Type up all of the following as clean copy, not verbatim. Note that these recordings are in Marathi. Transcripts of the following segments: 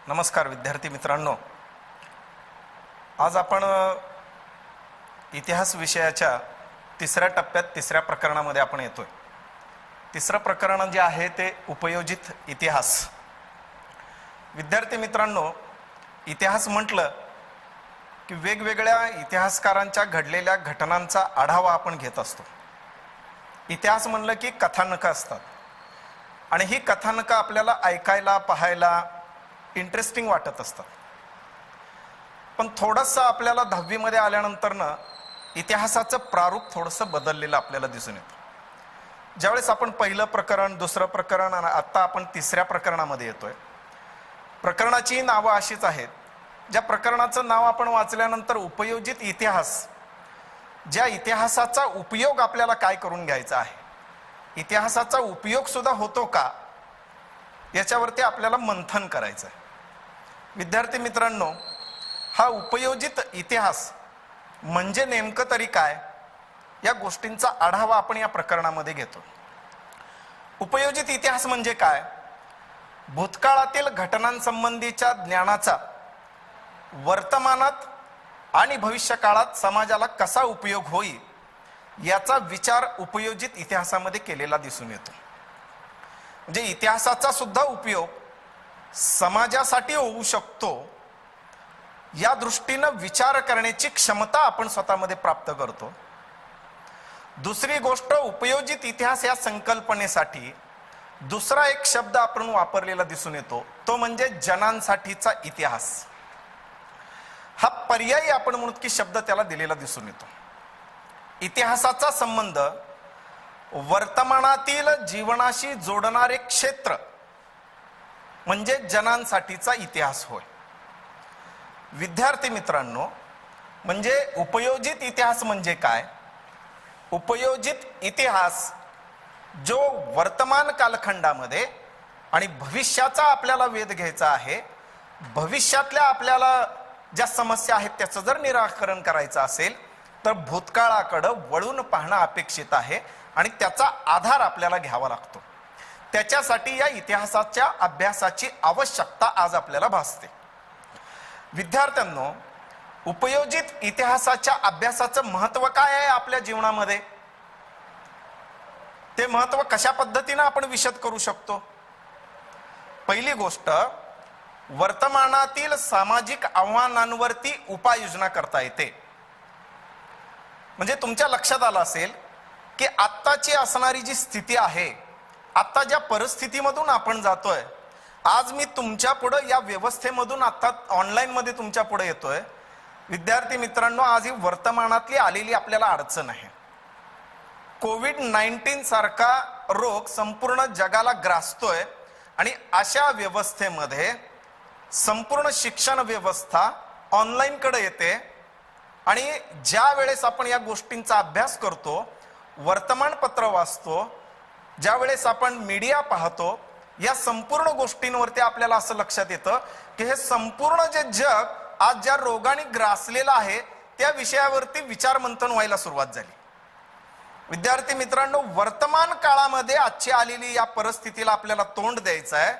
नमस्कार विद्यार्थी मित्रांनो, आज आपण इतिहास विषयाच्या तिसऱ्या टप्प्यात तिसऱ्या प्रकरणामध्ये आपण येतोय। तिसरं प्रकरण जे आहे ते उपयोजित इतिहास। विद्यार्थी मित्रांनो, इतिहास म्हटलं की वेगवेगळ्या इतिहासकारांच्या घडलेल्या घटनांचा आढावा आपण घेत असतो। इतिहास म्हणलं की कथानकं असतात आणि ही कथानकं आपल्याला ऐकायला पाहायला इंटरेस्टिंग वाटत असतात। पण थोडंसं आपल्याला 10वी मध्ये आल्यानंतरनं इतिहासाचं प्रारूप थोडंसं बदललेलं आपल्याला दिसून येतं। ज्यावेळेस आपण पहिलं प्रकरण, दुसरं प्रकरण आणि आता आपण तिसऱ्या प्रकरणामध्ये येतोय, प्रकरणाची नावं अशीच आहेत। ज्या प्रकरणाचं नाव आपण वाचल्यानंतर उपयोजित इतिहास, ज्या इतिहासाचा उपयोग आपल्याला काय करून घ्यायचा आहे, इतिहासाचा उपयोग सुद्धा होतो का, याच्यावरती आपल्याला मंथन करायचं आहे। विद्यार्थी मित्रांनो, हा उपयोजित इतिहास म्हणजे नेमकं तरी काय, या गोष्टींचा आढावा आपण या प्रकरणामध्ये घेतो। उपयोजित इतिहास म्हणजे काय? भूतकाळातील घटनांसंबंधीच्या ज्ञानाचा वर्तमानात आणि भविष्यकाळात समाजाला कसा उपयोग होईल याचा विचार उपयोजित इतिहासामध्ये केलेला दिसून येतो। म्हणजे इतिहासाचा सुद्धा उपयोग समाजासाठी होऊ शकतो, या दृष्टीने विचार करण्याची क्षमता आपण स्वतःमध्ये प्राप्त करतो। दुसरी गोष्ट, उपयोजित इतिहास या संकल्पनेसाठी दुसरा एक शब्द आपण वापरलेला दिसून येतो, तो म्हणजे जनांसाठीचा इतिहास। हा पर्यायी आपण म्हणतो की शब्द त्याला दिलेला दिसून येतो। इतिहासाचा संबंध वर्तमानातील जीवनाशी जोडणारे क्षेत्र म्हणजे जनांसाठीचा इतिहास होय। विद्यार्थी मित्रांनो, म्हणजे उपयोजित इतिहास म्हणजे काय? उपयोजित इतिहास जो वर्तमान कालखंडामध्ये आणि भविष्याचा आपल्याला वेध घ्यायचा आहे, भविष्यातल्या आपल्याला ज्या समस्या आहेत त्याचं जर निराकरण करायचं असेल तर भूतकाळाकडे वळून पाहणं अपेक्षित आहे आणि त्याचा आधार आपल्याला घ्यावा लागतो। त्याच्यासाठी या इतिहासाच्या अभ्यासाची आवश्यकता आज आपल्याला भासते। विद्यार्थ्यांनो, उपयोजित इतिहासाच्या अभ्यासाचं महत्त्व काय आहे आपल्या जीवनामध्ये, ते महत्त्व कशा पद्धतीने आपण विशद करू शकतो? पहिली गोष्ट, वर्तमानातील सामाजिक आव्हानांवरती उपाययोजना करता येते। म्हणजे तुमच्या लक्षात आलं असेल की आत्ताची असणारी जी स्थिती आहे, आता ज्या परिस्थितीमधून आपण जातोय, आज मी तुमच्या पुढे या व्यवस्थेमधून आता ऑनलाईन मध्ये तुमच्या पुढे येतोय। विद्यार्थी मित्रांनो, आज ही वर्तमानातली आलेली आपल्याला अडचण आहे। कोविड-19 सारखा रोग संपूर्ण जगाला ग्रासतोय आणि अशा व्यवस्थेमध्ये संपूर्ण शिक्षण व्यवस्था ऑनलाईन कडे येते आणि ज्या वेळेस आपण या गोष्टींचा अभ्यास करतो, वर्तमानपत्र वाचतो, ज्या वेळेस आपण मीडिया पाहतो, या संपूर्ण गोष्टींवरती आपल्याला असं लक्षात येतं की हे संपूर्ण जे जग आज ज्या रोगाने ग्रासलेलं आहे त्या विषयावरती विचार मंथन व्हायला सुरुवात झाली। विद्यार्थी मित्रांनो, वर्तमान काळामध्ये आजची आलेली या परिस्थितीला आपल्याला तोंड द्यायचं आहे।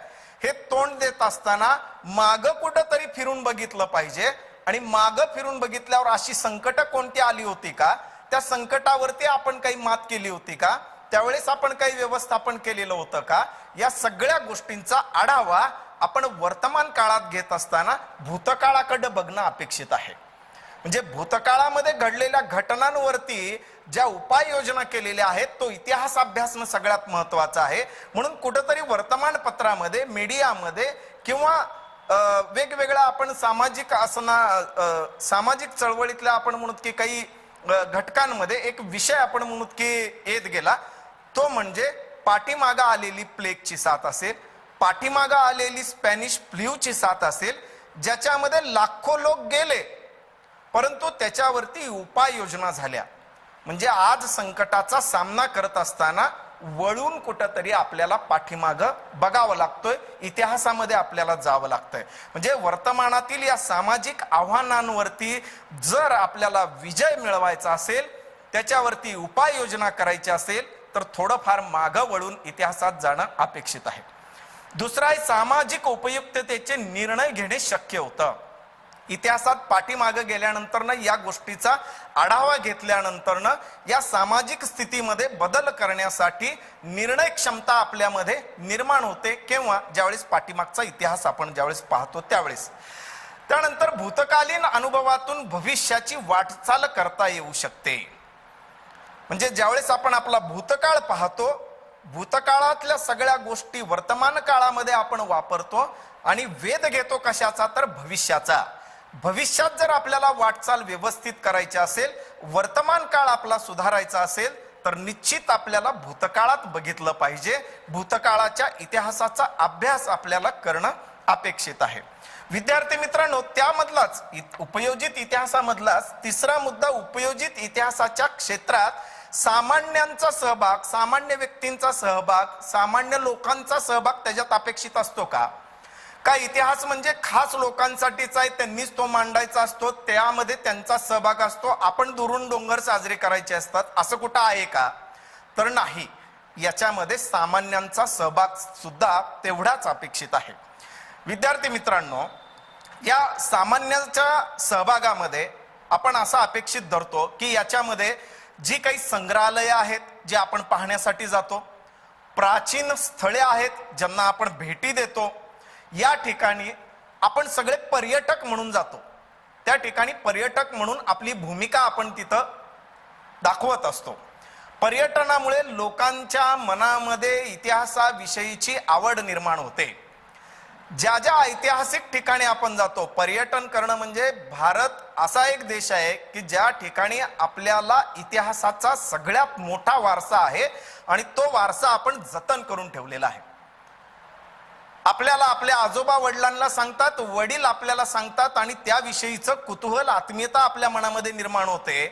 हे तोंड देत असताना मागं कुठंतरी फिरून बघितलं पाहिजे आणि मागं फिरून बघितल्यावर अशी संकट कोणती आली होती का, त्या संकटावरती आपण काही मात केली होती का, त्यावेळेस आपण काही व्यवस्थापन केलेलं होतं का, या सगळ्या गोष्टींचा आढावा आपण वर्तमान काळात घेत असताना भूतकाळाकडे बघणं अपेक्षित आहे। म्हणजे भूतकाळामध्ये घडलेल्या घटनांवरती ज्या उपाययोजना केलेल्या आहेत तो इतिहास अभ्यासणं सगळ्यात महत्वाचं आहे। म्हणून कुठेतरी वर्तमानपत्रामध्ये, मीडियामध्ये किंवा वेगवेगळ्या आपण सामाजिक चळवळीतल्या आपण म्हणतो की काही घटकांमध्ये एक विषय आपण म्हणतो की येत गेला, तो म्हणजे पाठीमागं आलेली प्लेगची साथ असेल, पाठीमागं आलेली स्पॅनिश फ्लूची साथ असेल, ज्याच्यामध्ये लाखो लोक गेले परंतु त्याच्यावरती उपाययोजना झाल्या। म्हणजे आज संकटाचा सामना करत असताना वळून कुठंतरी आपल्याला पाठीमागं बघावं लागतोय, इतिहासामध्ये आपल्याला जावं लागतंय। म्हणजे वर्तमानातील या सामाजिक आव्हानांवरती जर आपल्याला विजय मिळवायचा असेल, त्याच्यावरती उपाययोजना करायची असेल तर थोडंफार मागं वळून इतिहासात जाणं अपेक्षित आहे। दुसरा आहे सामाजिक उपयुक्ततेचे निर्णय घेणे शक्य होतं. इतिहासात पाठीमागे गेल्यानंतरनं या गोष्टीचा आढावा घेतल्यानंतरनं या सामाजिक स्थितीमध्ये बदल करण्यासाठी निर्णय क्षमता आपल्यामध्ये निर्माण होते, किंवा ज्यावेळेस पाठीमागचा इतिहास आपण ज्यावेळेस पाहतो त्यावेळेस. त्यानंतर भूतकालीन अनुभवातून भविष्याची वाटचाल करता येऊ शकते. म्हणजे ज्यावेळेस आपण आपला भूतकाळ पाहतो, भूतकाळातल्या सगळ्या गोष्टी वर्तमान काळामध्ये आपण वापरतो आणि वेध घेतो कशाचा, तर भविष्याचा. भविष्यात जर आपल्याला वाटचाल व्यवस्थित करायची असेल, वर्तमान काळ आपला सुधारायचा असेल, तर निश्चित आपल्याला भूतकाळात बघितलं पाहिजे. भूतकाळाच्या इतिहासाचा अभ्यास आपल्याला करणं अपेक्षित आहे. विद्यार्थी मित्रांनो, त्यामधलाच उपयोजित इतिहासामधलाच तिसरा मुद्दा, उपयोजित इतिहासाच्या क्षेत्रात सामान्यांचा सहभाग, सामान्य व्यक्तींचा सहभाग, सामान्य लोकांचा सहभाग त्याच्यात अपेक्षित असतो का? का इतिहास म्हणजे खास लोकांसाठीच आहे, त्यांनीच तो मांडायचा असतो, त्यामध्ये त्यांचा सहभाग असतो, आपण दुरून डोंगर साजरे करायचे असतात, असं कुठं आहे का? तर नाही. याच्यामध्ये सामान्यांचा सहभाग सुद्धा तेवढाच अपेक्षित आहे. विद्यार्थी मित्रांनो, या सामान्यांच्या सहभागामध्ये आपण असं अपेक्षित धरतो की याच्यामध्ये जी काही संग्रहालय आहेत जे आपण पाहण्यासाठी जातो, प्राचीन स्थळे आहेत ज्यांना आपण भेटी देतो, या ठिकाणी आपण सगळे पर्यटक म्हणून जातो. त्या ठिकाणी पर्यटक म्हणून आपली भूमिका आपण तिथं दाखवत असतो. पर्यटनामुळे लोकांच्या मनामध्ये इतिहासाविषयीची आवड निर्माण होते. ज्या ज्या ऐतिहासिक ठिकाणी आपण जातो, पर्यटन करणं म्हणजे भारत असा एक देश आहे की ज्या ठिकाणी आपल्याला इतिहासाचा सगळ्यात मोठा वारसा आहे आणि तो वारसा आपण जतन करून ठेवलेला आहे. आपल्याला आपल्या आजोबा वडिलांना सांगतात, वडील आपल्याला सांगतात आणि त्याविषयीचं कुतूहल, आत्मीयता आपल्या मनामध्ये निर्माण होते.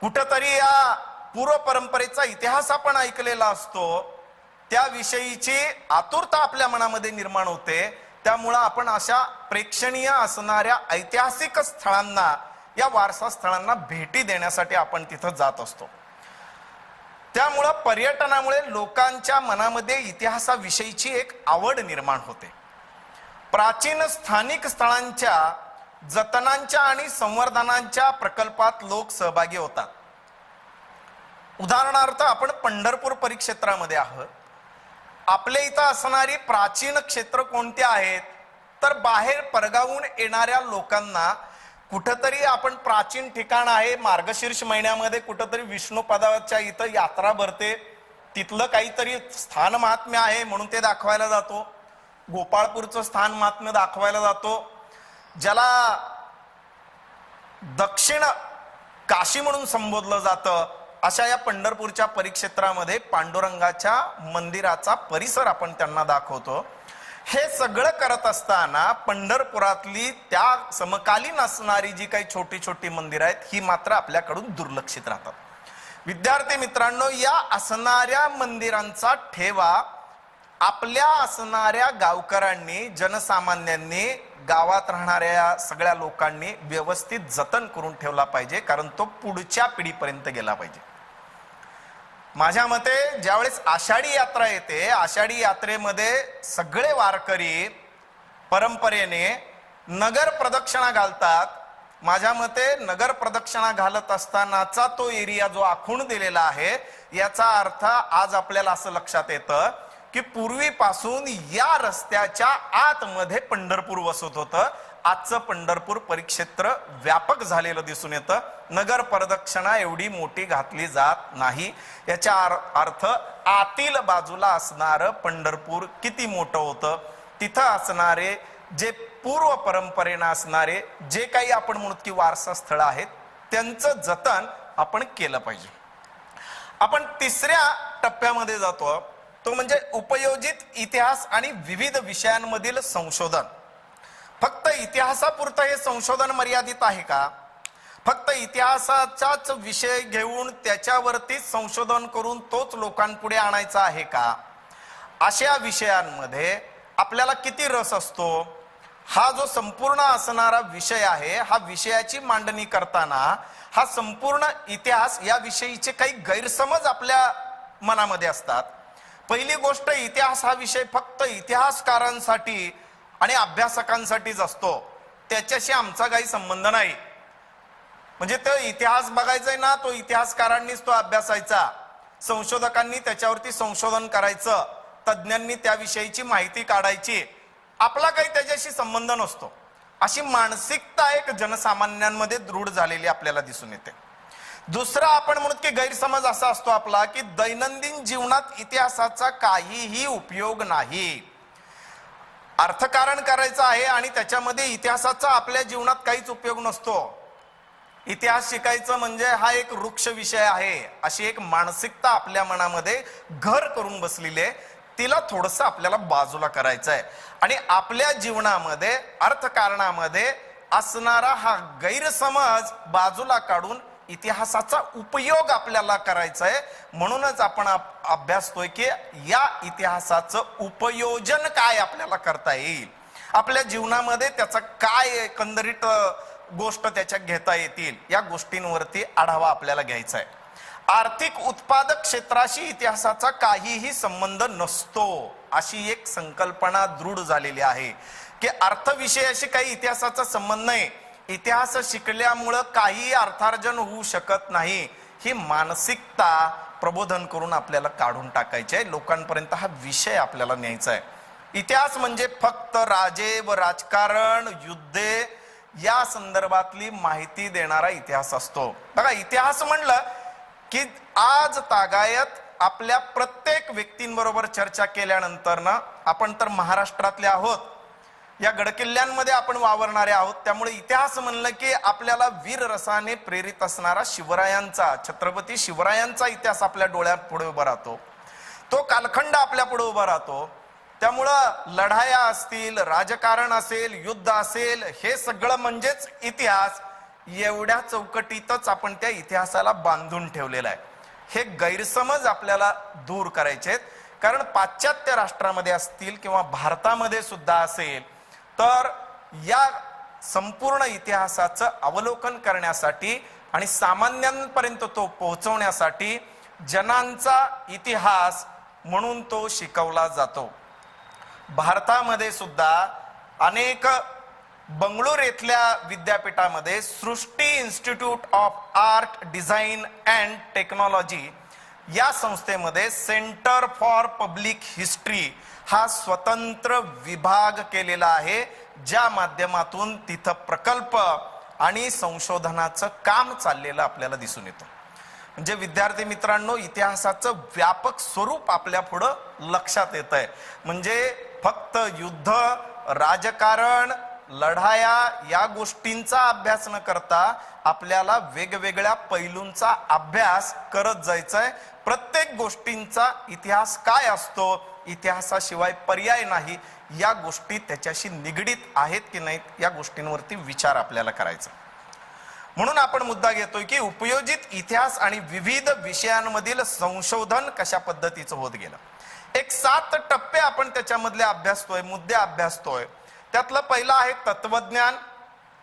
कुठंतरी या पूर्व परंपरेचा इतिहास आपण ऐकलेला असतो, त्याविषयीची आतुरता आपल्या मनामध्ये निर्माण होते. त्यामुळं आपण अशा प्रेक्षणीय असणाऱ्या ऐतिहासिक स्थळांना, या वारसा स्थळांना भेटी देण्यासाठी आपण तिथं जात असतो. त्यामुळं पर्यटनामुळे लोकांच्या मनामध्ये इतिहासाविषयीची एक आवड निर्माण होते. प्राचीन स्थानिक स्थळांच्या जतनांच्या आणि संवर्धनांच्या प्रकल्पात लोक सहभागी होतात. उदाहरणार्थ आपण पंढरपूर परिक्षेत्रामध्ये आहोत. आपल्या इथं असणारी प्राचीन क्षेत्र कोणती आहेत, तर बाहेर परगावून येणाऱ्या लोकांना कुठंतरी आपण प्राचीन ठिकाण आहे, मार्गशीर्ष महिन्यामध्ये कुठंतरी विष्णुपदाच्या इथं यात्रा भरते, तिथलं काहीतरी स्थान महात्म्य आहे म्हणून ते दाखवायला जातो. गोपाळपूरचं स्थान महात्म्य दाखवायला जातो. ज्याला दक्षिण काशी म्हणून संबोधलं जातं, अशा या पंढरपूरच्या परिक्षेत्रामध्ये पांडुरंगाच्या मंदिराचा परिसर आपण त्यांना दाखवतो. हे सगळं करत असताना पंढरपुरातली त्या समकालीन असणारी जी काही छोटी छोटी मंदिरं आहेत, ही मात्र आपल्याकडून दुर्लक्षित राहतात. विद्यार्थी मित्रांनो, या असणाऱ्या मंदिरांचा ठेवा आपल्या असणाऱ्या गावकऱ्यांनी, जनसामान्यांनी, गावात राहणाऱ्या सगळ्या लोकांनी व्यवस्थित जतन करून ठेवला पाहिजे, कारण तो पुढच्या पिढीपर्यंत गेला पाहिजे. माझ्या मते ज्यावेळेस आषाढी यात्रा येते, आषाढी यात्रेमध्ये सगळे वारकरी परंपरेने नगर प्रदक्षिणा घालतात. माझ्या मते नगर प्रदक्षिणा घालत असतानाचा तो एरिया जो आखून दिलेला आहे, याचा अर्थ आज आपल्याला असं लक्षात येतं की पूर्वीपासून या रस्त्याच्या आतमध्ये पंढरपूर वसत होतं. आजचं पंढरपूर परिक्षेत्र व्यापक झालेलं दिसून येतं. नगर प्रदक्षिणा एवढी मोठी घातली जात नाही. याचा अर्थ आतील बाजूला असणारं पंढरपूर किती मोठं होतं, तिथं असणारे जे पूर्व परंपरेनं असणारे जे काही आपण म्हणतो की वारसा स्थळ आहेत, त्यांचं जतन आपण केलं पाहिजे. आपण तिसऱ्या टप्प्यामध्ये जातो, तो म्हणजे उपयोजित इतिहास आणि विविध विषयांमधील संशोधन. फक्त इतिहासापुरतं हे संशोधन मर्यादित आहे का? फक्त इतिहासाचाच विषय घेऊन त्याच्यावरतीच संशोधन करून तोच लोकांपुढे आणायचा आहे का? अशा विषयांमध्ये आपल्याला किती रस असतो? हा जो संपूर्ण असणारा विषय आहे, हा विषयाची मांडणी करताना हा संपूर्ण इतिहास या विषयीचे काही गैरसमज आपल्या मनामध्ये असतात. पहिली गोष्ट, इतिहास हा विषय फक्त इतिहासकारांसाठी आणि अभ्यासकांसाठीच असतो, त्याच्याशी आमचा काही संबंध नाही. म्हणजे तो इतिहास बघायचा ना, तो इतिहासकारांनीच तो अभ्यासायचा, संशोधकांनी त्याच्यावरती संशोधन करायचं, तज्ज्ञांनी त्याविषयीची माहिती काढायची, आपला काही त्याच्याशी संबंध नसतो. अशी मानसिकता एक जनसामान्यांमध्ये दृढ झालेली आपल्याला दिसून येते. दुसरा आपण म्हणतो की गैरसमज असा असतो आपला की दैनंदिन जीवनात इतिहासाचा काहीही उपयोग नाही. अर्थकारण करायचं आहे आणि त्याच्यामध्ये इतिहासाचा आपल्या जीवनात काहीच उपयोग नसतो. इतिहास शिकायचं म्हणजे हा एक वृक्ष विषय आहे, अशी एक मानसिकता आपल्या मनामध्ये घर करून बसलेली आहे. तिला थोडंसं आपल्याला बाजूला करायचं आहे आणि आपल्या जीवनामध्ये अर्थकारणामध्ये असणारा हा गैरसमज बाजूला काढून इतिहासाचा उपयोग आपल्याला करायचा आहे. म्हणूनच आपण अभ्यासतोय की या इतिहासाचं उपयोजन काय आपल्याला करता येईल, आपल्या जीवनामध्ये त्याचा काय एकंदरीत गोष्ट त्याच्यात घेता येतील, या गोष्टींवरती आढावा आपल्याला घ्यायचा आहे. आर्थिक उत्पादक क्षेत्राशी इतिहासाचा काहीही संबंध नसतो, अशी एक संकल्पना दृढ झालेली आहे की अर्थविषयाशी काही इतिहासाचा संबंध नाही, इतिहास शिकल्यामुळं काही अर्थार्जन होऊ शकत नाही, ही मानसिकता प्रबोधन करून आपल्याला काढून टाकायची आहे. लोकांपर्यंत हा विषय आपल्याला न्यायचा आहे. इतिहास म्हणजे फक्त राजे व राजकारण, युद्धे या संदर्भातली माहिती देणारा इतिहास असतो. बघा, इतिहास म्हणलं की आज तागायत आपल्या प्रत्येक व्यक्तींबरोबर चर्चा केल्यानंतर ना, आपण तर महाराष्ट्रातले आहोत, या गडकिल्ल्यांमध्ये आपण वावरणारे आहोत, त्यामुळे इतिहास म्हणलं की आपल्याला वीर रसाने प्रेरित असणारा शिवरायांचा, छत्रपती शिवरायांचा इतिहास आपल्या डोळ्यात पुढे उभा राहतो, तो कालखंड आपल्या पुढे उभा राहतो. त्यामुळं लढाया असतील, राजकारण असेल, युद्ध असेल, हे सगळं म्हणजेच इतिहास. एवढ्या चौकटीतच आपण त्या इतिहासाला बांधून ठेवलेला आहे. हे गैरसमज आपल्याला दूर करायचे आहेत, कारण पाश्चात्य राष्ट्रामध्ये असतील किंवा भारतामध्ये सुद्धा असेल तर या संपूर्ण इतिहासाचं अवलोकन करण्यासाठी आणि सामान्यांपर्यंत तो पोहोचवण्यासाठी जनांचा इतिहास म्हणून तो शिकवला जातो. भारतामध्ये सुद्धा अनेक बंगळूर येथल्या विद्यापीठामध्ये Srishti institute of art, design and technology या संस्थेमध्ये सेंटर फॉर पब्लिक हिस्ट्री हा स्वतंत्र विभाग केलेला आहे, ज्या माध्यमातून तिथं प्रकल्प आणि संशोधनाचं काम चाललेलं आपल्याला दिसून येतं. म्हणजे विद्यार्थी मित्रांनो, इतिहासाचं व्यापक स्वरूप आपल्या पुढं लक्षात येत आहे. म्हणजे फक्त युद्ध, राजकारण, लढाया या गोष्टींचा अभ्यास न करता आपल्याला वेगवेगळ्या पैलूंचा अभ्यास करत जायचा आहे. प्रत्येक गोष्टींचा इतिहास काय असतो, इतिहासाशिवाय पर्याय नाही, या गोष्टी त्याच्याशी निगडीत आहेत की नाहीत या गोष्टींवरती विचार आपल्याला करायचा. म्हणून आपण मुद्दा घेतोय की उपयोजित इतिहास आणि विविध विषयांमधील संशोधन कशा पद्धतीचं होत गेलं. एक 7 टप्पे आपण त्याच्यामधले अभ्यासतोय, मुद्दे अभ्यासतोय. त्यातलं पहिलं आहे तत्वज्ञान,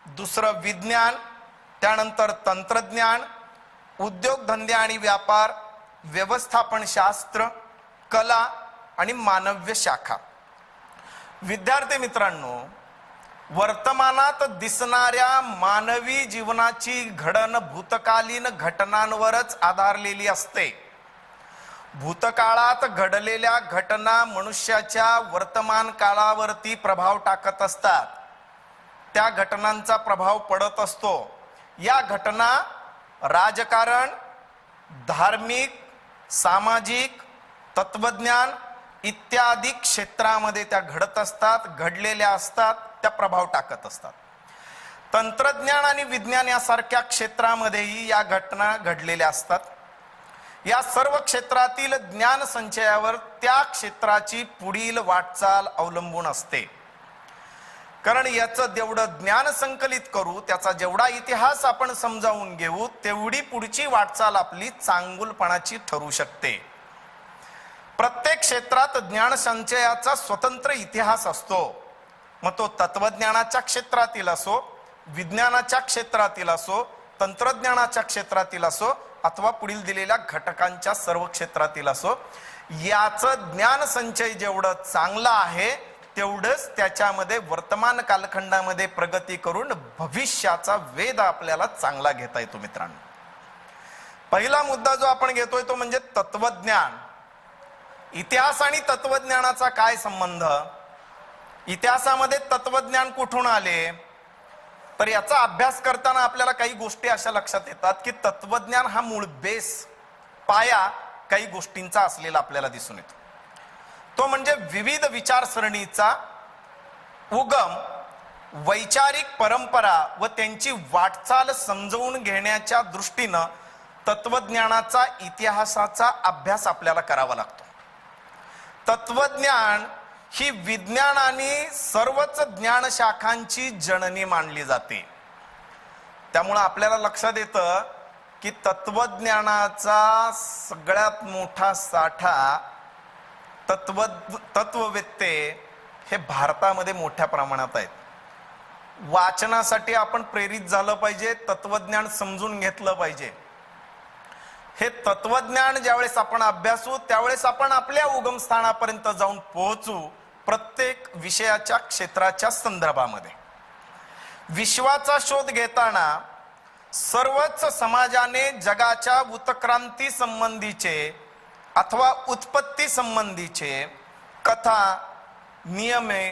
दुसरं विज्ञान, त्यानंतर तंत्रज्ञान, उद्योगधंदे आणि व्यापार, व्यवस्थापन शास्त्र, कला आणि मानव्य शाखा. विद्यार्थी मित्रांनो, वर्तमानात दिसणाऱ्या मानवी जीवनाची घडण भूतकालीन घटनांवरच आधारलेली असते. भूतकाळात घडलेल्या घटना मनुष्याच्या वर्तमान काळावरती प्रभाव टाकत असतात, त्या घटनांचा प्रभाव पडत असतो. या घटना राजकारण, धार्मिक, सामाजिक, तत्वज्ञान इत्यादी क्षेत्रामध्ये त्या घडत असतात, घडलेल्या असतात, त्या प्रभाव टाकत असतात. तंत्रज्ञान आणि विज्ञान यासारख्या क्षेत्रामध्येही या घटना घडलेल्या असतात. या सर्व क्षेत्रातील ज्ञान संचयावर त्या क्षेत्राची पुढील वाटचाल अवलंबून असते. कारण याचं जेवढं ज्ञान संकलित करू, त्याचा जेवढा इतिहास आपण समजावून घेऊ, तेवढी पुढची वाटचाल आपली चांगुलपणाची ठरू शकते. प्रत्येक क्षेत्रात ज्ञान संचयाचा स्वतंत्र इतिहास असतो. मग तो तत्वज्ञानाच्या क्षेत्रातील असो, विज्ञानाच्या क्षेत्रातील असो, तंत्रज्ञानाच्या क्षेत्रातील असो, अथवा पुढील दिलेल्या घटकांच्या सर्व क्षेत्रातील असो, याचं ज्ञान संचय जेवढं चांगलं आहे तेवढंच त्याच्यामध्ये वर्तमान कालखंडामध्ये प्रगती करून भविष्याचा वेध आपल्याला चांगला घेता येतो. मित्रांनो, पहिला मुद्दा जो आपण घेतोय तो म्हणजे तत्वज्ञान. इतिहास आणि तत्वज्ञानाचा काय संबंध? इतिहासामध्ये तत्वज्ञान कुठून आले? तर याचा अभ्यास करताना आपल्याला काही गोष्टी अशा लक्षात येतात की तत्वज्ञान हा मूळ बेस, पाया काही गोष्टींचा असलेला आपल्याला दिसून येतो. तो म्हणजे विविध विचारसरणीचा उगम, वैचारिक परंपरा व त्यांची वाटचाल समजवून घेण्याच्या दृष्टीनं तत्वज्ञानाचा इतिहासाचा अभ्यास आपल्याला करावा लागतो. तत्वज्ञान ही विज्ञान आणि सर्वच ज्ञानशाखांची जननी मानली जाते. त्यामुळे आपल्याला लक्षात येतं की तत्वज्ञानाचा सगळ्यात मोठा साठा तत्ववेत्ते हे भारतामध्ये मोठ्या प्रमाणात आहेत. वाचनासाठी आपण प्रेरित झालं पाहिजे, तत्वज्ञान समजून घेतलं पाहिजे. हे तत्वज्ञान ज्यावेळेस आपण अभ्यासू त्यावेळेस आपण आपल्या उगमस्थानापर्यंत जाऊन पोहोचू. प्रत्येक विषयाच्या क्षेत्राच्या संदर्भामध्ये विश्वाचा शोध घेताना सर्वच समाजाने जगाच्या उत्क्रांती संबंधीचे अथवा उत्पत्ती संबंधीचे कथा, नियमे,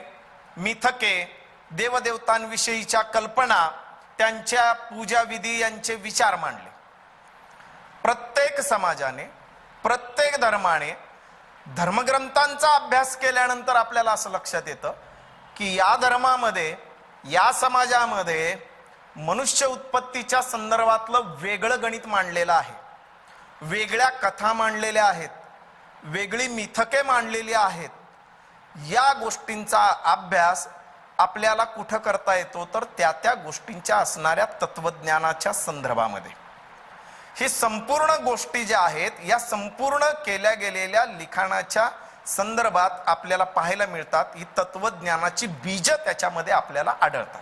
मिथके, देवदेवतांविषयीच्या कल्पना, त्यांच्या पूजाविधी यांचे विचार मांडले. प्रत्येक समाजाने, प्रत्येक धर्माने धर्मग्रंथांचा अभ्यास केल्यानंतर आपल्याला असं लक्षात येतं की या धर्मामध्ये, या समाजामध्ये मनुष्य उत्पत्तीच्या संदर्भातलं वेगळं गणित मांडलेलं आहे, वेगळ्या कथा मांडलेल्या आहेत, वेगळी मिथके मांडलेली आहेत. या गोष्टींचा अभ्यास आपल्याला कुठं करता येतो? तर त्या त्या गोष्टींच्या असणाऱ्या तत्वज्ञानाच्या संदर्भामध्ये. ही संपूर्ण गोष्टी ज्या आहेत या संपूर्ण केल्या गेलेल्या लिखाणाच्या संदर्भात आपल्याला पाहायला मिळतात. ही तत्वज्ञानाची बीज त्याच्यामध्ये आपल्याला आढळतात.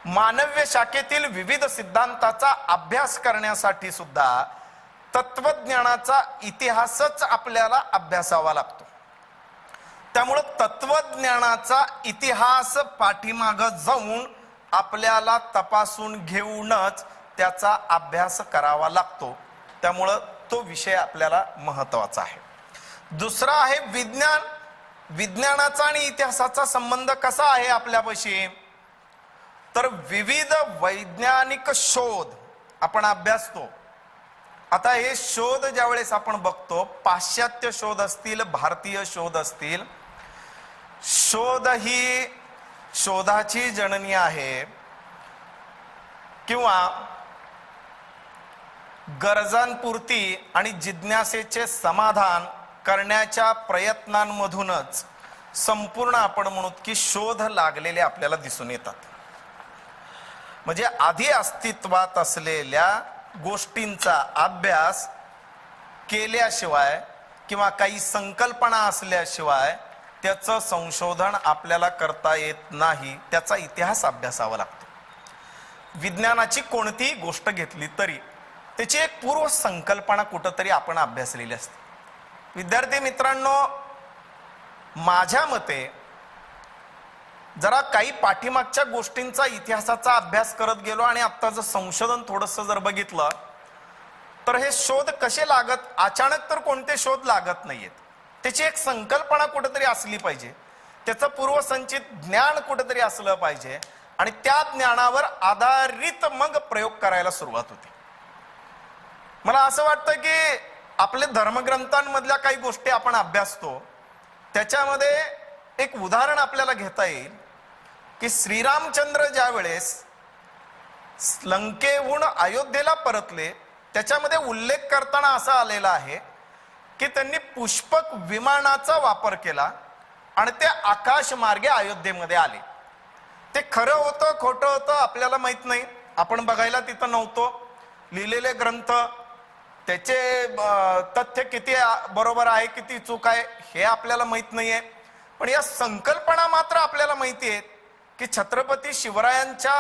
मानव्य शाखेतील विविध सिद्धांताचा अभ्यास करण्यासाठी सुद्धा तत्वज्ञानाचा इतिहासच आपल्याला अभ्यासावा लागतो. त्यामुळे तत्वज्ञानाचा इतिहास पाठीमागं जाऊन आपल्याला तपासून घेऊनच त्याचा अभ्यास करावा लागतो. त्यामुळं तो विषय आपल्याला महत्वाचा आहे. दुसरा आहे विज्ञान. विज्ञानाचा आणि इतिहासाचा संबंध कसा आहे आपल्यापाशी? तर विविध वैज्ञानिक शोध आपण अभ्यासतो. आता हे शोध ज्यावेळेस आपण बघतो, पाश्चात्य शोध असतील, भारतीय शोध असतील, शोध ही शोधाची जननी आहे किंवा गरजांपुरती आणि जिज्ञासेचे समाधान करण्याच्या प्रयत्नांमधूनच संपूर्ण आपण म्हणू की शोध लागलेले आपल्याला दिसून येतात. म्हणजे आधी अस्तित्वात असलेल्या गोष्टींचा अभ्यास केल्याशिवाय किंवा काही संकल्पना असल्याशिवाय त्याचं संशोधन आपल्याला करता येत नाही. त्याचा इतिहास अभ्यासावा लागतो. विज्ञानाची कोणतीही गोष्ट घेतली तरी त्याची एक पूर्व संकल्पना कुठंतरी आपण अभ्यासलेली असते. विद्यार्थी मित्रांनो, माझ्या मते जरा काही पाठीमागच्या गोष्टींचा इतिहासाचा अभ्यास करत गेलो आणि आत्ताचं संशोधन थोडंसं जर बघितलं तर हे शोध कसे लागत, अचानक तर कोणते शोध लागत नाहीयेत. त्याची एक संकल्पना कुठेतरी असली पाहिजे, त्याचं पूर्वसंचित ज्ञान कुठेतरी असलं पाहिजे आणि त्या ज्ञानावर आधारित मग प्रयोग करायला सुरुवात होते. मला असं वाटतं की आपले धर्मग्रंथांमधल्या काही गोष्टी आपण अभ्यासतो, त्याच्यामध्ये एक उदाहरण आपल्याला घेता येईल की श्रीरामचंद्र ज्या वेळेस लंकेहून अयोध्येला परतले, त्याच्यामध्ये उल्लेख करताना असा आलेला आहे की त्यांनी पुष्पक विमानाचा वापर केला आणि ते आकाश मार्गे अयोध्येमध्ये आले. ते खरं होतं खोटं होतं आपल्याला माहित नाही, आपण बघायला तिथं नव्हतो. लिहिलेले ग्रंथ त्याचे तथ्य किती बरोबर आहे किती चूक आहे हे आपल्याला माहित नाहीये. पण या संकल्पना मात्र आपल्याला माहिती आहेत की छत्रपती शिवरायांच्या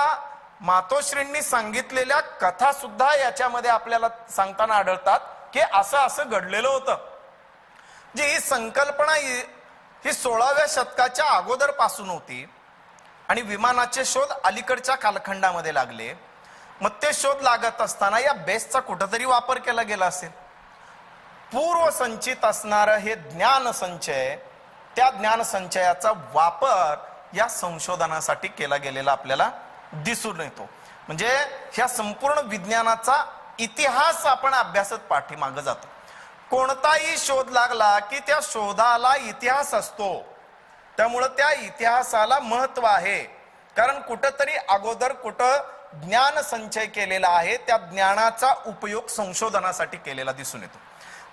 मातोश्रींनी सांगितलेल्या कथा सुद्धा याच्यामध्ये आपल्याला सांगताना आढळतात की असं असं घडलेलं होतं. जी ही संकल्पना ही 16व्या शतकाच्या अगोदर पासून होती आणि विमानाचे शोध अलीकडच्या कालखंडामध्ये लागले. मग ते शोध लागत असताना या बेसचा कुठंतरी वापर केला गेला असेल. पूर्व संचित असणारं हे ज्ञान संचय, त्या ज्ञान संचयाचा वापर या संशोधनासाठी केला गेलेला आपल्याला दिसून येतो. म्हणजे ह्या संपूर्ण विज्ञानाचा इतिहास आपण अभ्यासत पाठीमागे जातो. कोणताही शोध लागला की त्या शोधाला इतिहास असतो, त्यामुळं त्या इतिहासाला महत्व आहे. कारण कुठंतरी अगोदर कुठं ज्ञान संचय केलेला आहे, त्या ज्ञानाचा उपयोग संशोधनासाठी केलेला दिसून येतो.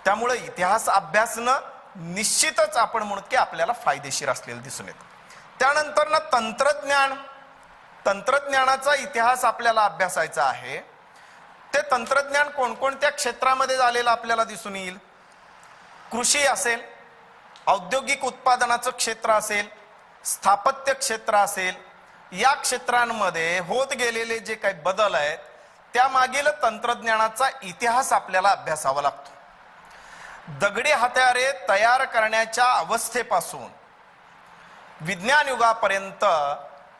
त्यामुळे इतिहास अभ्यासणं निश्चितच आपण म्हणतो की आपल्याला फायदेशीर असलेलं दिसून येतं. त्यानंतर ना तंत्रज्ञानाचा इतिहास आपल्याला अभ्यासायचा आहे. ते तंत्रज्ञान कोणकोणत्या क्षेत्रामध्ये झालेलं आपल्याला दिसून येईल. कृषी असेल, औद्योगिक उत्पादनाचं क्षेत्र असेल, स्थापत्य क्षेत्र असेल, या क्षेत्रांमध्ये होत गेलेले जे काही बदल आहेत त्यामागील तंत्रज्ञानाचा इतिहास आपल्याला अभ्यासावा लागतो. दगडी हत्यारे तयार करण्याच्या अवस्थेपासून विज्ञान युगापर्यंत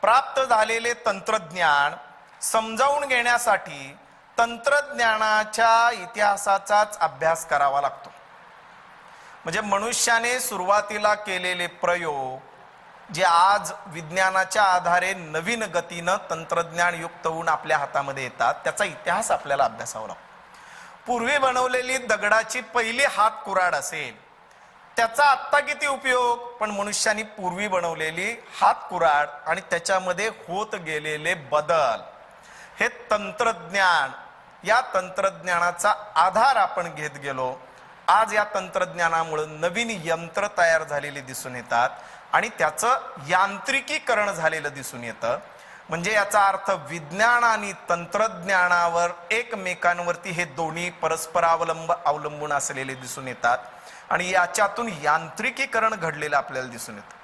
प्राप्त झालेले तंत्रज्ञान समजावून घेण्यासाठी तंत्रज्ञानाच्या इतिहासाचाच अभ्यास करावा लागतो. म्हणजे मनुष्याने सुरुवातीला केलेले प्रयोग जे आज विज्ञानाच्या आधारे नवीन गतीनं तंत्रज्ञान युक्त होऊन आपल्या हातामध्ये येतात, त्याचा इतिहास आपल्याला अभ्यासावा लागतो. पूर्वी बनवलेली दगडाची पहिली हात कुऱ्हाड असेल, त्याचा आत्ता किती उपयोग, पण मनुष्याने पूर्वी बनवलेली हात कुऱ्हाड आणि त्याच्यामध्ये होत गेलेले बदल, हे तंत्रज्ञान, या तंत्रज्ञानाचा आधार आपण घेत गेलो. आज या तंत्रज्ञानामुळे नवीन यंत्र तयार झालेली दिसून येतात आणि त्याचं यांत्रिकीकरण झालेलं दिसून येतं. म्हणजे याचा अर्थ विज्ञान आणि तंत्रज्ञानावर एकमेकांवरती हे दोन्ही परस्पर अवलंबून असलेले दिसून येतात आणि याच्यातून यांत्रिकीकरण घडलेलं आपल्याला दिसून येतं.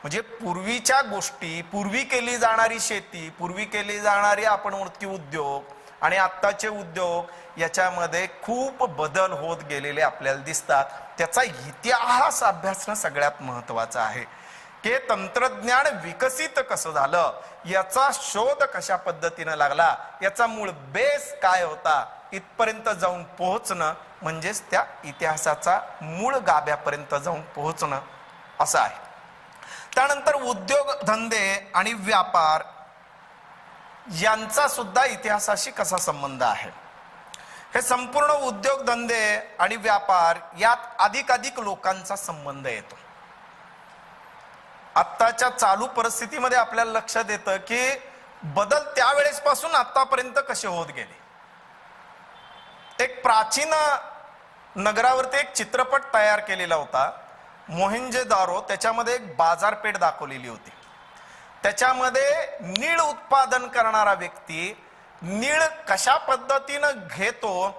म्हणजे पूर्वीच्या गोष्टी, पूर्वी केली जाणारी शेती, पूर्वी केली जाणारी आपण म्हणतो की उद्योग आणि आत्ताचे उद्योग, याच्यामध्ये खूप बदल होत गेलेले आपल्याला दिसतात. त्याचा इतिहास अभ्यासणं सगळ्यात महत्वाचं आहे की तंत्रज्ञान विकसित कसं झालं, याचा शोध कशा पद्धतीनं लागला, याचा मूळ बेस काय होता, इथपर्यंत जाऊन पोहोचणं म्हणजेच त्या इतिहासाचा मूळ गाभ्यापर्यंत जाऊन पोहोचणं असं आहे. त्यानंतर उद्योग धंदे आणि व्यापार यांचा सुद्धा इतिहासाशी कसा संबंध आहे. हे संपूर्ण उद्योगधंदे आणि व्यापार यात अधिकाधिक लोकांचा संबंध येतो. आत्ताच्या चालू परिस्थितीमध्ये आपल्याला लक्षात येतं की बदल त्यावेळेस पासून आतापर्यंत कसे होत गेले. एक प्राचीन नगरावरती एक चित्रपट तयार केलेला होता, मोहेंजोदारो. त्याच्यामध्ये एक बाजारपेठ दाखवलेली होती. त्याच्यामध्ये नीळ उत्पादन करणारा व्यक्ती नीळ कशा पद्धतीनं घेतो,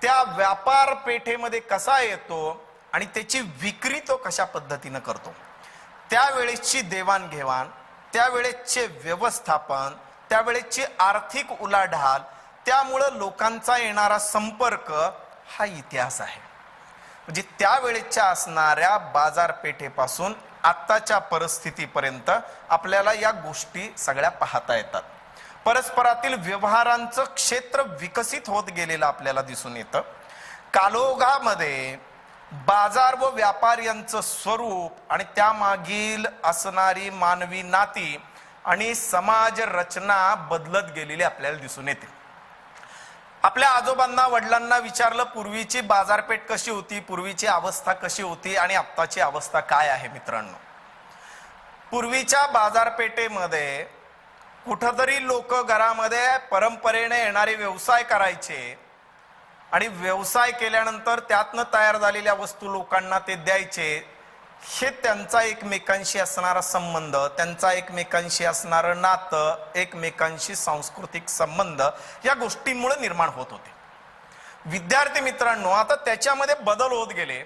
त्या व्यापार पेठेमध्ये कसा येतो आणि त्याची विक्री तो कशा पद्धतीनं करतो, त्यावेळेसची देवाणघेवाण, त्यावेळेसचे व्यवस्थापन, त्यावेळेसची आर्थिक उलाढाल, त्यामुळं लोकांचा येणारा संपर्क, हा इतिहास आहे. म्हणजे त्यावेळेच्या असणाऱ्या बाजारपेठेपासून आत्ताच्या परिस्थितीपर्यंत आपल्याला या गोष्टी सगळ्या पाहता येतात. परस्परातील व्यवहारांचं क्षेत्र विकसित होत गेलेलं आपल्याला दिसून येतं. कालोगामध्ये बाजार व व्यापार यांचं स्वरूप आणि त्यामागील असणारी मानवी नाती आणि समाज रचना बदलत गेलेली आपल्याला दिसून येते. आपल्या आजोबांना, वडिलांना विचारलं पूर्वीची बाजारपेठ कशी होती, पूर्वीची अवस्था कशी होती आणि आत्ताची अवस्था काय आहे. मित्रांनो, पूर्वीच्या बाजारपेठेमध्ये कुठंतरी लोक घरामध्ये परंपरेने येणारे व्यवसाय करायचे आणि व्यवसाय केल्यानंतर त्यातनं तयार झालेल्या वस्तू लोकांना ते द्यायचे. हे त्यांचा एकमेकांशी असणारा संबंध, त्यांचा एकमेकांशी असणारं नातं, एकमेकांशी सांस्कृतिक संबंध, या गोष्टींमुळे निर्माण होत होते. विद्यार्थी मित्रांनो, आता त्याच्यामध्ये बदल होत गेले.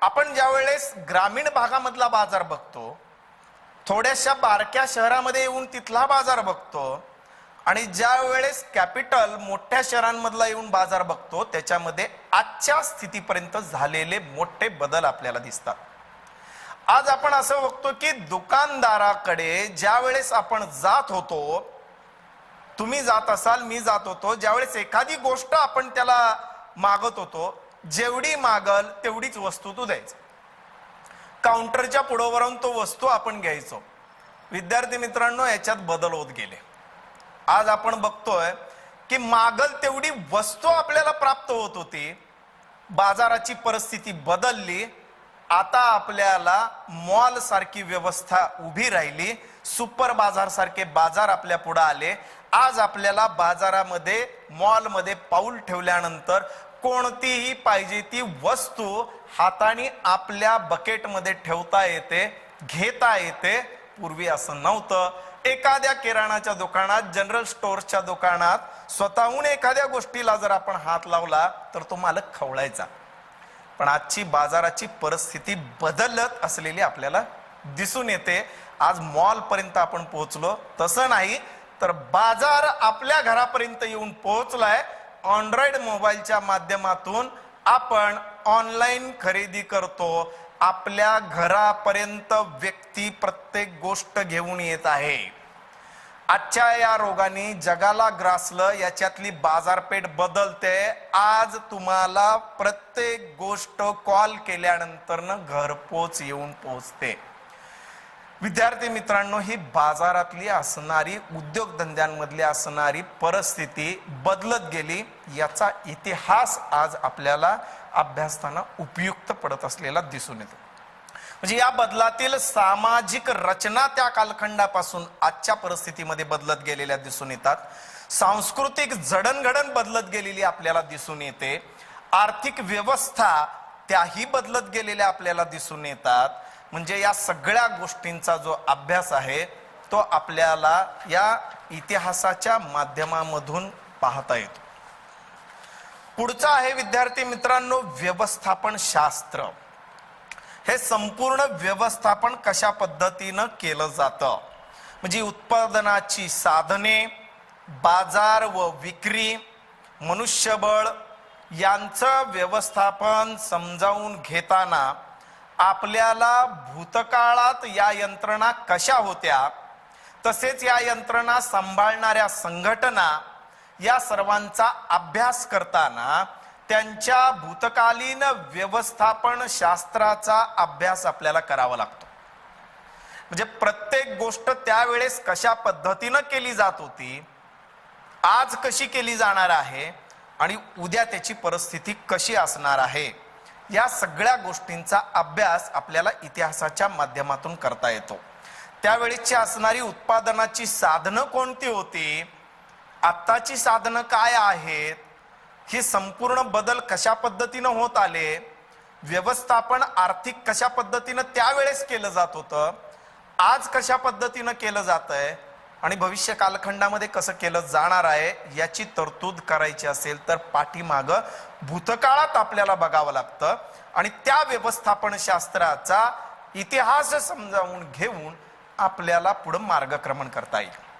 आपण ज्या वेळेस ग्रामीण भागामधला बाजार बघतो, थोड्याशा बारक्या शहरामध्ये येऊन तिथला बाजार बघतो आणि ज्या वेळेस कॅपिटल मोठ्या शहरांमधला येऊन बाजार बघतो त्याच्यामध्ये आजच्या स्थितीपर्यंत झालेले मोठे बदल आपल्याला दिसतात. आज आपण असं बघतो की दुकानदाराकडे ज्या वेळेस आपण जात होतो, तुम्ही जात असाल, मी जात होतो, ज्यावेळेस एखादी गोष्ट आपण त्याला मागत होतो, जेवढी मागल तेवढीच वस्तू तू द्यायचं. काउंटरच्या पुढोवरून तो वस्तू आपण घ्यायचो. विद्यार्थी मित्रांनो, याच्यात बदल होत गेले. आज आपण बघतोय की मागल तेवढी वस्तू आपल्याला प्राप्त होत होती. बाजाराची परिस्थिती बदलली. आता आपल्याला मॉल सारखी व्यवस्था उभी राहिली. सुपर बाजार सारखे बाजार आपल्या पुढे आले. आज आपल्याला बाजारामध्ये, मॉलमध्ये पाऊल ठेवल्यानंतर कोणतीही पाहिजे ती वस्तू हाताने आपल्या बकेटमध्ये ठेवता येते, घेता येते. पूर्वी असं नव्हतं. एखाद्या किराणाच्या दुकानात, जनरल स्टोअर्सच्या दुकानात स्वतःहून एखाद्या गोष्टीला जर आपण हात लावला तर तो मालक खवळायचा. पण आजची बाजाराची परिस्थिती बदलत असलेली आपल्याला दिसून येते. आज मॉल पर्यंत आपण पोहोचलो. तसं नाही तर बाजार आपल्या घरापर्यंत येऊन पोहोचलाय. अँड्रॉइड मोबाईलच्या माध्यमातून आपण ऑनलाईन खरेदी करतो. आपल्या घरापर्यंत व्यक्ती प्रत्येक गोष्ट घेऊन येत आहे. आजच्या या रोगाने जगाला ग्रासलं. याच्यातली बाजारपेठ बदलते. आज तुम्हाला प्रत्येक गोष्ट कॉल केल्यानंतर घरपोच येऊन पोहोचते. विद्यार्थी मित्रांनो, ही बाजारातली असणारी, उद्योगधंद्यांमधली असणारी परिस्थिती बदलत गेली. याचा इतिहास आज आपल्याला अभ्यासताना उपयुक्त पडत असलेला दिसून येतो. म्हणजे या बदलातील सामाजिक रचना त्या कालखंडापासून आजच्या परिस्थितीमध्ये बदलत गेलेल्या दिसून येतात. सांस्कृतिक जडणघडण बदलत गेलेली आपल्याला दिसून येते. आर्थिक व्यवस्था त्याही बदलत गेलेल्या आपल्याला दिसून येतात. म्हणजे या सगळ्या गोष्टींचा जो अभ्यास आहे तो आपल्याला या इतिहासाच्या माध्यमामधून पाहता येतो. पुढचा आहे विद्यार्थी मित्रांनो, व्यवस्थापन शास्त्र. हे संपूर्ण व्यवस्थापन कशा पद्धतीनं केलं जातं, म्हणजे उत्पादनाची साधने, बाजार व विक्री, मनुष्यबळ यांचं व्यवस्थापन समजावून घेताना आपल्याला भूतकाळात या यंत्रणा कशा होत्या, तसेच या यंत्रणा सांभाळणाऱ्या संघटना या सर्वांचा अभ्यास करताना त्यांच्या भूतकालीन व्यवस्थापन शास्त्राचा अभ्यास आपल्याला करावा लागतो. म्हणजे प्रत्येक गोष्ट त्यावेळेस कशा पद्धतीनं केली जात होती, आज कशी केली जाणार आहे आणि उद्या त्याची परिस्थिती कशी असणार आहे, या सगळ्या गोष्टींचा अभ्यास आपल्याला इतिहासाच्या माध्यमातून करता येतो. त्यावेळेची असणारी उत्पादनाची साधनं कोणती होती, आत्ताची साधनं काय आहेत, ही संपूर्ण बदल कशा पद्धतीनं होत आले, व्यवस्थापन आर्थिक कशा पद्धतीनं त्यावेळेस केलं जात होतं, आज कशा पद्धतीनं केलं जात आहे आणि भविष्य कालखंडामध्ये कसं केलं जाणार आहे, याची तरतूद करायची असेल तर पाठीमागं भूतकाळात आपल्याला बघावं लागतं आणि त्या व्यवस्थापन शास्त्राचा इतिहास समजावून घेऊन आपल्याला पुढे मार्गक्रमण करता येईल.